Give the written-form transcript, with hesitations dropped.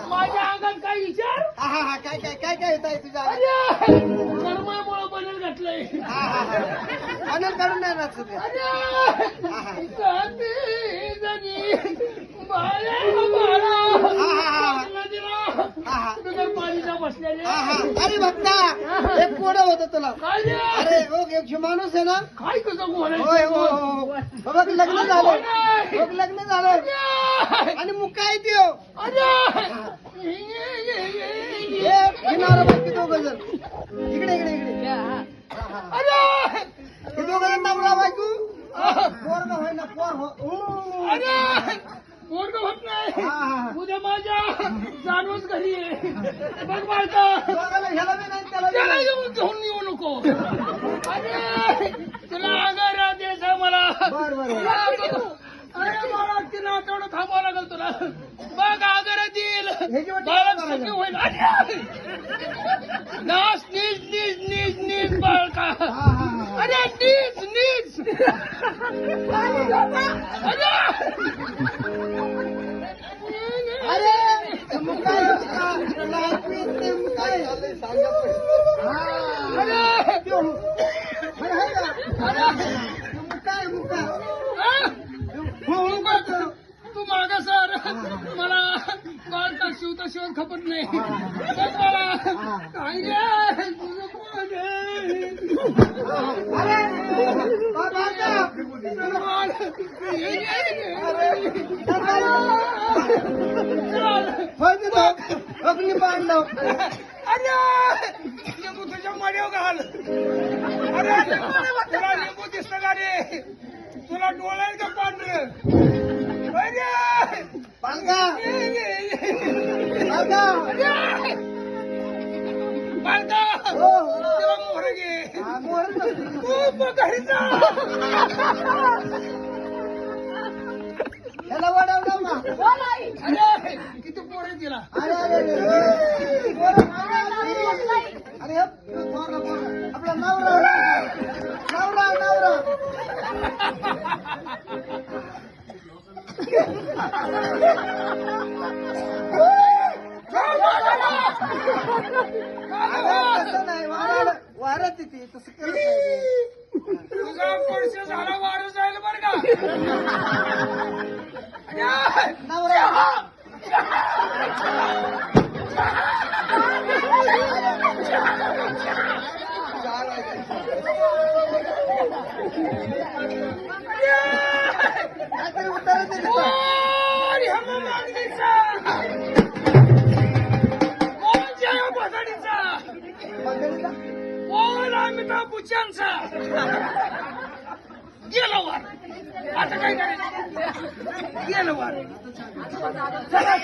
माझ्या अंगात काय विचार काय काय काय काय येत आहे तुझ्या कर्मामुळे बनेल घातलंय आनंद काढून नाही ना सध्या पाणीचा बसलेले अरे भक्ता एक कोडं होतं तुला काय रे? अरे हो एक माणूस आहे ना काय कसं होय बोलायचं हो बघ लग्न झालं बघ लग्न झालं आणि मग काय ते घेणार बाकी दोघं जण इकडे इकडे इकडे हे दोघं जण नवरा बायको पोरग होय ना पोर हो पोरग होत नाही उद्या माझ्या जानवच घरी आहे बघ बाळका दोघाला ह्याला बी नाही त्याला बी त्याला नाही. घेऊन येऊ नको अरे तुला आगारा द्यायचा मला बर बर अरे मला तिला तेवढं थांबावं लागेल तुला बघ आगारा देईल ह्याची वाटी बाळक काय सुखी करायचं? होईल नाच नीच नीच नीच नीच बाळका अरे नीच नीच अरे मग काय तुला ऐकू येत नाही मग काय सांगा पण. अरे त्यो. अरे हाय का? मग काय हो हो काय तर. तू माग सर मला बाळका शिवता शिवत खपत नाही बघ मला काय रे तुझं कोण आहे? अरे बाबा अग्नी पाडलं अरे लिंबू तुझ्या मड्यावर घाल अरे तुला लिंबू दिसतं का रे तुला डोळ्यात का पांढरं अरे पालका पालका बाळका हो तेव्हा मोहर घे हा, मोहर नसतो. तू मग घरी जा ह्याला वाढवलं का अरे किती पोरं तिला अरे अरे अरे पोरं मागायला. अरे हे पोरं, पोरं. आपला नवरा नवरा नवरा तसं नाही वारत येते तसं करत नाही. तुझा वर्ष झाला वाढ जाईल बरं का नवरा काहीतरी उत्तर देते का? अरे हम्म मागणीचा कोणच्या या बसाडीचा मंडळीला? कोण अमिताभ बच्चनचा गेलं वर आता काय करायचं गेलं वर चला,